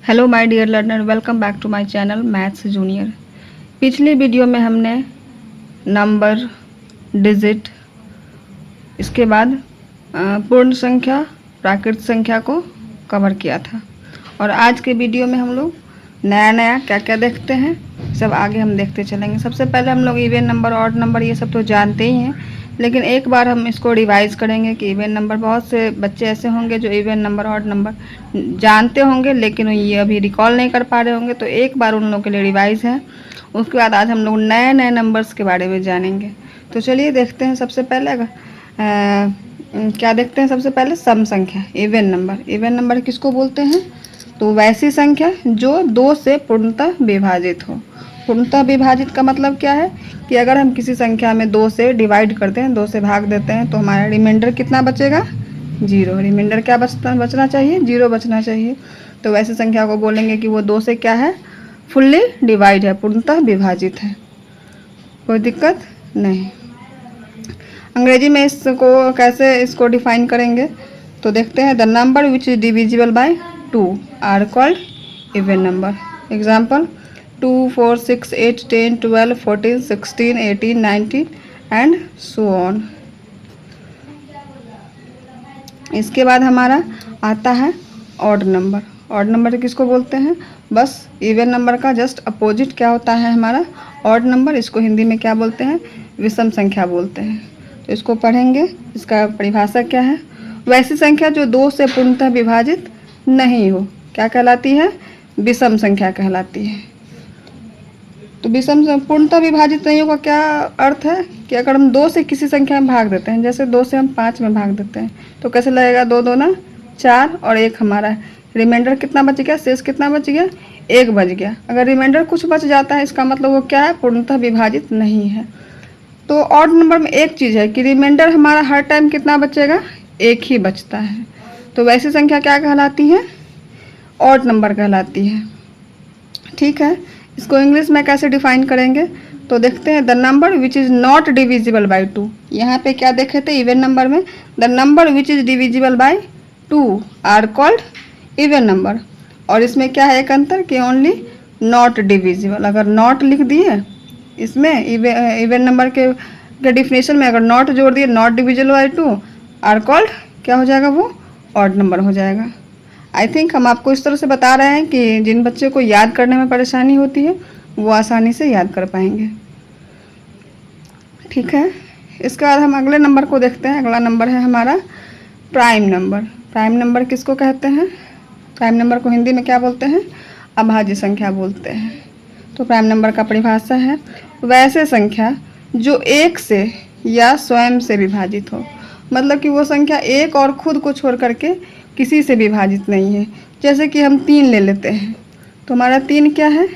Hello my dear learner, welcome back to my channel maths junior. पिछली video में हमने number, digit, इसके बाद पूर्ण संख्या, प्राकृत संख्या को कवर किया था। और आज के वीडियो में हम लोग नया नया क्या क्या देखते हैं, सब आगे हम देखते चलेंगे। सबसे पहले हम लोग इवन नंबर, ऑड नंबर, ये सब तो जानते ही हैं, लेकिन एक बार हम इसको रिवाइज करेंगे कि इवन नंबर, बहुत से बच्चे ऐसे होंगे जो इवन नंबर, ऑड नंबर जानते होंगे लेकिन ये अभी रिकॉल नहीं कर पा रहे होंगे, तो एक बार उन लोगों के लिए रिवाइज है। उसके बाद आज हम लोग नए नए नंबर्स के बारे में जानेंगे। तो चलिए देखते हैं। सबसे पहले क्या देखते हैं? सबसे पहले सम संख्या, इवन नंबर। इवन नंबर किसको बोलते हैं? तो वैसी संख्या जो दो से पूर्णतः विभाजित हो। पूर्णतः विभाजित का मतलब क्या है कि अगर हम किसी संख्या में दो से डिवाइड करते हैं, दो से भाग देते हैं, तो हमारा रिमाइंडर कितना बचेगा? जीरो। रिमाइंडर क्या बचना चाहिए? जीरो बचना चाहिए। तो वैसी संख्या को बोलेंगे कि वो दो से क्या है? फुल्ली डिवाइड है, पूर्णतः विभाजित है। कोई दिक्कत नहीं। अंग्रेजी में इसको कैसे इसको डिफाइन करेंगे तो देखते हैं। The number which is divisible by 2 are called even number. Example 2, 4, 6, 8, 10, 12, 14, 16, 18, 19 and so on. इसके बाद हमारा आता है ऑड नंबर। ऑड नंबर किसको बोलते हैं? बस इवन नंबर का जस्ट अपोजिट क्या होता है हमारा? Odd number. इसको हिंदी में क्या बोलते हैं? विषम संख्या बोलते हैं। तो इसको पढ़ेंगे। इसका परिभाषा क्या है? वैसी संख्या जो दो से पूर्णतः विभाजित नहीं हो, क्या कहलाती है? विषम संख्या कहलाती है। तो विषम पूर्णतः विभाजित नहीं होगा क्या अर्थ है कि अगर हम दो से किसी संख्या में भाग देते हैं, जैसे दो से हम 5 में भाग देते हैं, तो कैसे लगेगा? दो दो ना 4 और एक हमारा रिमाइंडर कितना बच गया? शेष कितना बच गया? एक बच गया। अगर रिमाइंडर कुछ बच जाता है, इसका मतलब वो क्या है? पूर्णतः विभाजित नहीं है। तो ऑड नंबर में एक चीज़ है कि रिमाइंडर हमारा हर टाइम कितना बचेगा? एक ही बचता है। तो वैसी संख्या क्या कहलाती है? ऑड नंबर कहलाती है। ठीक है। इसको इंग्लिश में कैसे डिफाइन करेंगे तो देखते हैं। The number which is not divisible by 2। यहाँ पे क्या देखे थे इवन नंबर में? The number which is divisible by 2 are called even number. और इसमें क्या है एक अंतर कि ओनली नॉट डिविजिबल। अगर नॉट लिख दिए इसमें इवन नंबर के डिफिनेशन में, अगर नॉट जोड़ दिए, not divisible by 2 are called, क्या हो जाएगा? वो ऑड नंबर हो जाएगा। आई थिंक हम आपको इस तरह से बता रहे हैं कि जिन बच्चों को याद करने में परेशानी होती है वो आसानी से याद कर पाएंगे। ठीक है। इसके बाद हम अगले नंबर को देखते हैं। अगला नंबर है हमारा प्राइम नंबर। प्राइम नंबर किसको कहते हैं? प्राइम नंबर को हिंदी में क्या बोलते हैं? अभाज्य संख्या बोलते हैं। तो प्राइम नंबर का परिभाषा है वैसे संख्या जो एक से या स्वयं से विभाजित हो। मतलब कि वो संख्या एक और खुद को छोड़ करके किसी से विभाजित नहीं है। जैसे कि हम 3 ले लेते हैं, तो हमारा 3 क्या है?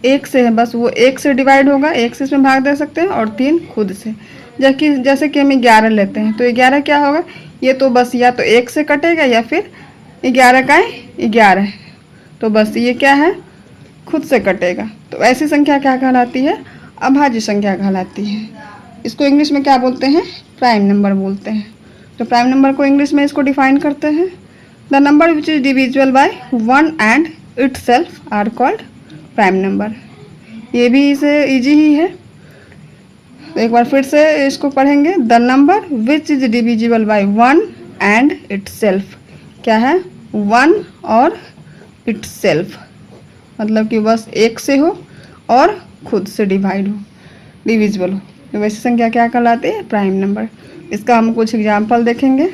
एक से है, बस वो एक से डिवाइड होगा, एक से इसमें भाग दे सकते हैं, और 3 खुद से। जैसे कि हम 11 लेते हैं, तो 11 क्या होगा? ये तो बस या तो एक से कटेगा या फिर 11 का 11, तो बस ये क्या है? खुद से कटेगा। तो ऐसी संख्या क्या कहलाती है? अभाज्य संख्या कहलाती है। इसको इंग्लिश में क्या बोलते हैं? प्राइम नंबर बोलते हैं। तो प्राइम नंबर को इंग्लिश में इसको डिफाइन करते हैं। The number which is divisible by 1 and itself are called prime number. ये भी इसे इजी ही है। तो एक बार फिर से इसको पढ़ेंगे। The number which is divisible by 1 and itself. क्या है? 1 और इटसेल्फ, मतलब कि बस एक से हो और खुद से डिवाइड हो, डिविजिबल हो। तो वैसी संख्या क्या कहलाती है? Prime number. इसका हम कुछ एग्जाम्पल देखेंगे।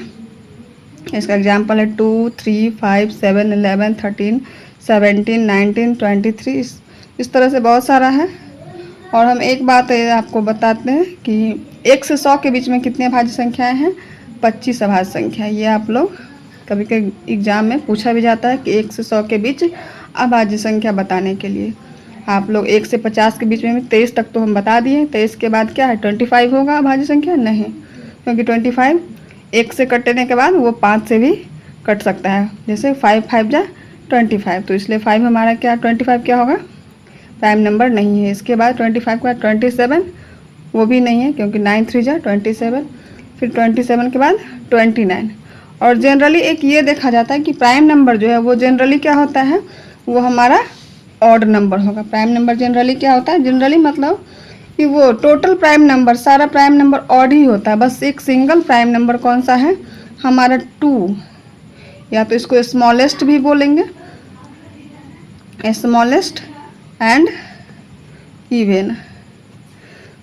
इसका एग्जाम्पल है 2, 3, 5, 7, 11, 13, 17, 19, 23। इस तरह से बहुत सारा है। और हम एक बात आपको बताते हैं कि 1 से 100 के बीच में कितनी अभाज्य संख्याएं हैं? 25 अभाज्य संख्या। ये आप लोग कभी कभी एग्जाम में पूछा भी जाता है कि 1 से 100 के बीच अभाज्य संख्या बताने के लिए। आप लोग 1 से 50 के बीच में 23 तक तो हम बता दिए। 23 के बाद क्या है? 25 होगा अभाज्य संख्या? नहीं, क्योंकि 25 1 से कटने के बाद वो 5 से भी कट सकता है। जैसे 5 5 जा 25, तो इसलिए 5 हमारा क्या? 25 क्या होगा? प्राइम नंबर नहीं है। इसके बाद 25 के बाद 27, वो भी नहीं है, क्योंकि 9 3 जा 27। फिर 27 के बाद 29। और जनरली एक ये देखा जाता है कि प्राइम नंबर जो है वो जनरली क्या होता है? वो हमारा ऑड नंबर होगा। प्राइम नंबर जनरली क्या होता है, जनरली मतलब कि वो टोटल प्राइम नंबर, सारा प्राइम नंबर ऑड ही होता है, बस एक सिंगल प्राइम नंबर कौन सा है हमारा 2, या तो इसको स्मॉलेस्ट भी बोलेंगे, स्मॉलेस्ट एंड इवन।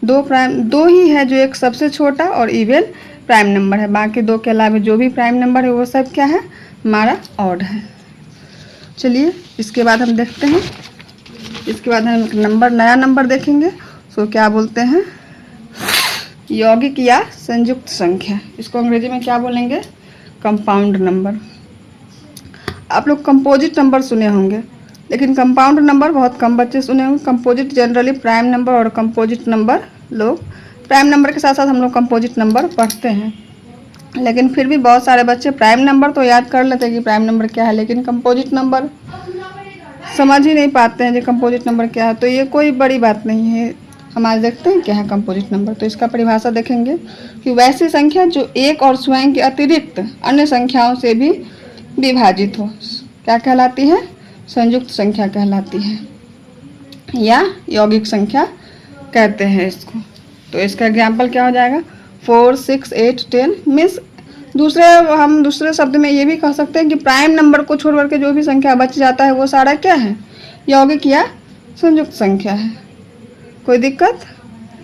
दो ही है जो एक सबसे छोटा और इवन प्राइम नंबर है, बाकी दो के अलावा जो भी प्राइम नंबर है वो सब क्या है हमारा ऑड है। चलिए इसके बाद हम देखते हैं, इसके बाद हम एक नंबर, नया नंबर देखेंगे, सो क्या बोलते हैं यौगिक या संयुक्त संख्या। इसको अंग्रेजी में क्या बोलेंगे, कंपाउंड नंबर। आप लोग कंपोजिट नंबर सुने होंगे, लेकिन कंपाउंड नंबर बहुत कम बच्चे सुने होंगे। कंपोजिट जनरली प्राइम नंबर और कंपोजिट नंबर, लोग प्राइम नंबर के साथ साथ हम लोग कंपोजिट नंबर पढ़ते हैं, लेकिन फिर भी बहुत सारे बच्चे प्राइम नंबर तो याद कर लेते हैं कि प्राइम नंबर क्या है, लेकिन कंपोजिट नंबर समझ ही नहीं पाते हैं कि कंपोजिट नंबर क्या है। तो ये कोई बड़ी बात नहीं है, हम आज देखते हैं क्या है कंपोजिट नंबर। तो इसका परिभाषा देखेंगे कि वैसी संख्या जो एक और स्वयं के अतिरिक्त अन्य संख्याओं से भी विभाजित हो, क्या कहलाती है, संयुक्त संख्या कहलाती है, या यौगिक संख्या कहते हैं इसको। तो इसका एग्जाम्पल क्या हो जाएगा, 4, 6, 8, 10 मीन्स हम दूसरे शब्द में ये भी कह सकते हैं कि प्राइम नंबर को छोड़ करके जो भी संख्या बच जाता है वो सारा क्या है, यौगिक या संयुक्त संख्या है। कोई दिक्कत?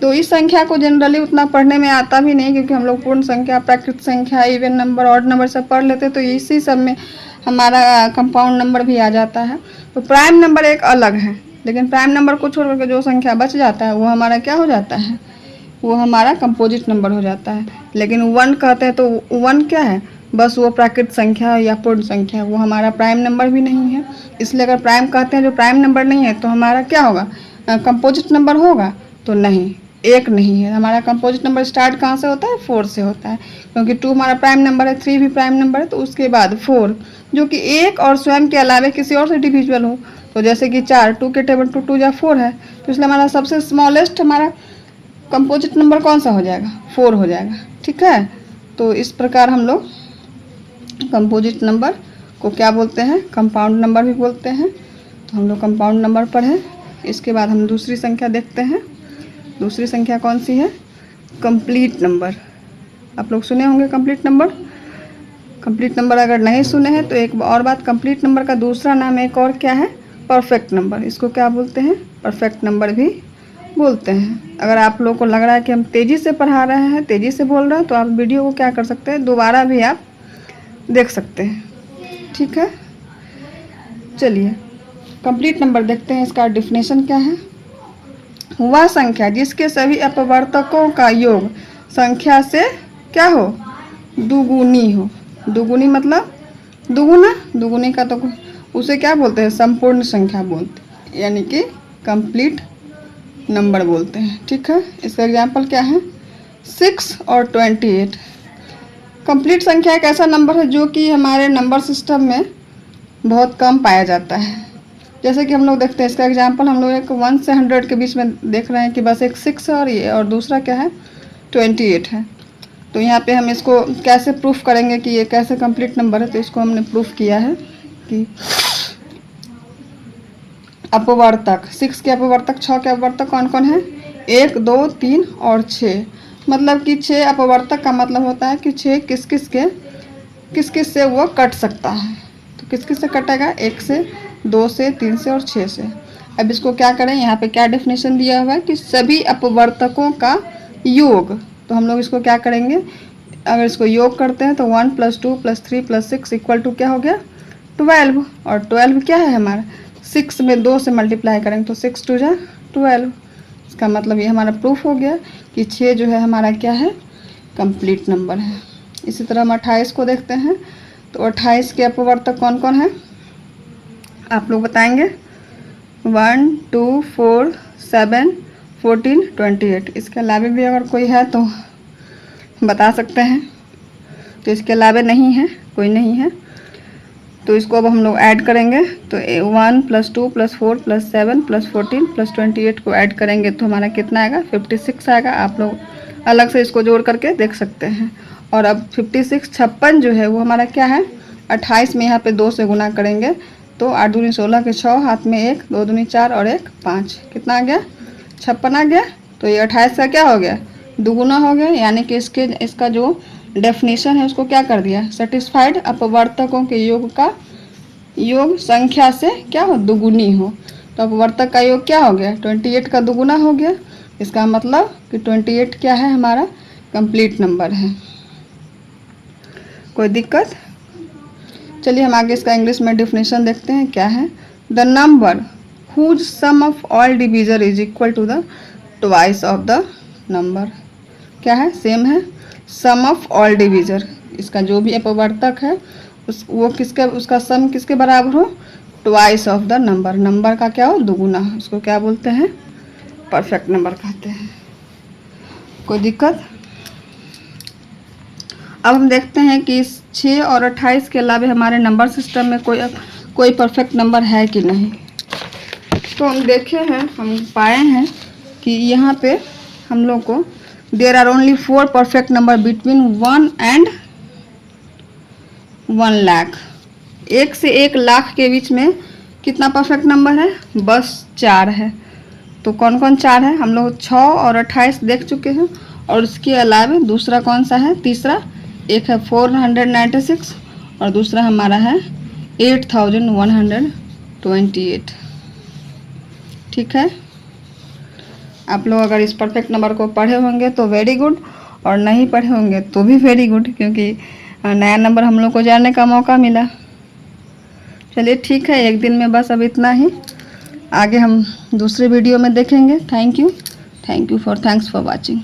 तो इस संख्या को जनरली उतना पढ़ने में आता भी नहीं, क्योंकि हम लोग पूर्ण संख्या, प्राकृत संख्या, इवन नंबर, ऑड नंबर सब पढ़ लेते, तो इसी सब में हमारा कंपाउंड नंबर भी आ जाता है। तो प्राइम नंबर एक अलग है, लेकिन प्राइम नंबर को छोड़ करके जो संख्या बच जाता है वो हमारा क्या हो जाता है, वो हमारा कंपोजिट नंबर हो जाता है। लेकिन 1 कहते हैं तो 1 क्या है, बस वो प्राकृत संख्या या पूर्ण संख्या, वो हमारा प्राइम नंबर भी नहीं है। इसलिए अगर प्राइम कहते हैं जो प्राइम नंबर नहीं है तो हमारा क्या होगा, कंपोजिट नंबर होगा? तो नहीं, एक नहीं है। हमारा कंपोजिट नंबर स्टार्ट कहाँ से होता है, 4 से होता है, क्योंकि 2 हमारा प्राइम नंबर है, 3 भी प्राइम नंबर है, तो उसके बाद 4 जो कि एक और स्वयं के अलावा किसी और से डिविजिबल हो। तो जैसे कि 4, 2 के टेबल 2 2 या 4 है, तो इसलिए हमारा सबसे स्मॉलेस्ट हमारा कंपोजिट नंबर कौन सा हो जाएगा, 4 हो जाएगा। ठीक है, तो इस प्रकार हम लोग कंपोजिट नंबर को क्या बोलते हैं, कंपाउंड नंबर भी बोलते हैं। तो हम लोग कंपाउंड नंबर पढ़ें। इसके बाद हम दूसरी संख्या देखते हैं। दूसरी संख्या कौन सी है, कंप्लीट नंबर। आप लोग सुने होंगे कंप्लीट नंबर। कंप्लीट नंबर अगर नहीं सुने हैं तो एक और बात, कंप्लीट नंबर का दूसरा नाम एक और क्या है, परफेक्ट नंबर। इसको क्या बोलते हैं, परफेक्ट नंबर भी बोलते हैं। अगर आप लोगों को लग रहा है कि हम तेज़ी से पढ़ा रहे हैं, तेज़ी से बोल रहे हैं, तो आप वीडियो को क्या कर सकते हैं, दोबारा भी आप देख सकते हैं। ठीक है, चलिए कंप्लीट नंबर देखते हैं। इसका डिफिनेशन क्या है, वह संख्या जिसके सभी अपवर्तकों का योग संख्या से क्या हो, दुगुनी हो। दुगुनी मतलब दुगुना, दुगुनी का तो उसे क्या बोलते हैं, संपूर्ण संख्या बोलते हैं, यानी कि कंप्लीट नंबर बोलते हैं। ठीक है, इसका एग्जाम्पल क्या है, 6 और 28। कंप्लीट संख्या एक ऐसा नंबर है जो कि हमारे नंबर सिस्टम में बहुत कम पाया जाता है। जैसे कि हम लोग देखते हैं, इसका एग्जांपल हम लोग एक 1 से 100 के बीच में देख रहे हैं कि बस एक 6 है और दूसरा क्या है, 28 है। तो यहाँ पे हम इसको कैसे प्रूफ करेंगे कि ये कैसे कंप्लीट नंबर है, तो इसको हमने प्रूफ किया है कि अपवर्तक, 6 के अपवर्तक, 6 के अपवर्तक कौन कौन है, 1, 2, 3 और 6। मतलब कि 6 अपवर्तक का मतलब होता है कि 6 किस किस से वो कट सकता है। तो किस किस से कटेगा, 1 से, 2 से, 3 से और 6 से। अब इसको क्या करें, यहाँ पे क्या डेफिनेशन दिया हुआ है कि सभी अपवर्तकों का योग। तो हम लोग इसको क्या करेंगे, अगर इसको योग करते हैं तो 1 + 2 + 3 + 6 = क्या हो गया, 12। और 12 क्या है हमारा, 6 में 2 से मल्टीप्लाई करेंगे तो 6 2 जा 12। इसका मतलब ये हमारा प्रूफ हो गया कि 6 जो है हमारा क्या है, कंप्लीट नंबर है। इसी तरह हम 28 को देखते हैं। तो 28 के अपवर्तक कौन कौन है, आप लोग बताएंगे, 1, 2, 4, 7, 14, 28। इसके अलावा भी अगर कोई है तो बता सकते हैं। तो इसके अलावा नहीं है, कोई नहीं है, तो इसको अब हम लोग ऐड करेंगे। तो 1 + 2 + 4 + 7 + 14 + 28 को ऐड करेंगे तो हमारा कितना आएगा, 56 आएगा। आप लोग अलग से इसको जोड़ करके देख सकते हैं। और अब 56 56 जो है वो हमारा क्या है, 28 में यहाँ पे 2 से गुना करेंगे तो 8 दूनी 16 के 6, हाथ में 1, 2 दूनी 4 और 1 5, कितना आ गया 56 आ गया। तो ये 28 का क्या हो गया दुगुना हो गया, यानी कि इसका जो डेफिनेशन है उसको क्या कर दिया सेटिस्फाइड, अपवर्तकों के योग का योग संख्या से क्या हो दुगुनी हो। तो अपवर्तक का योग क्या हो गया 28 का दुगुना हो गया। इसका मतलब कि 28 क्या है हमारा कंप्लीट नंबर है। कोई दिक्कत? चलिए हम आगे इसका इंग्लिश में डेफिनेशन देखते हैं क्या है। The number whose sum of all divisor is equal to the twice of the number, क्या है सेम है सम ऑफ ऑल डिविजर, इसका जो भी अपवर्तक है वो किसके उसका सम किसके बराबर हो twice of the number, number का क्या हो दुगुना, उसको क्या बोलते हैं परफेक्ट नंबर कहते हैं। कोई दिक्कत? अब हम देखते हैं कि इस 6 और 28 के अलावा हमारे नंबर सिस्टम में कोई परफेक्ट नंबर है कि नहीं। तो हम देखे हैं, हम पाए हैं कि यहाँ पे हम लोग को there are only 4 perfect number between 1 and 1 lakh, 1 से 1 लाख के बीच में कितना परफेक्ट नंबर है बस 4 है। तो कौन कौन 4 है, हम लोग 6 और 28 देख चुके हैं, और उसके अलावा दूसरा कौन सा है तीसरा, एक है 496 और दूसरा हमारा है 8128। ठीक है, आप लोग अगर इस परफेक्ट नंबर को पढ़े होंगे तो वेरी गुड, और नहीं पढ़े होंगे तो भी वेरी गुड, क्योंकि नया नंबर हम लोग को जानने का मौका मिला। चलिए ठीक है, एक दिन में बस अब इतना ही, आगे हम दूसरे वीडियो में देखेंगे। Thank you for watching.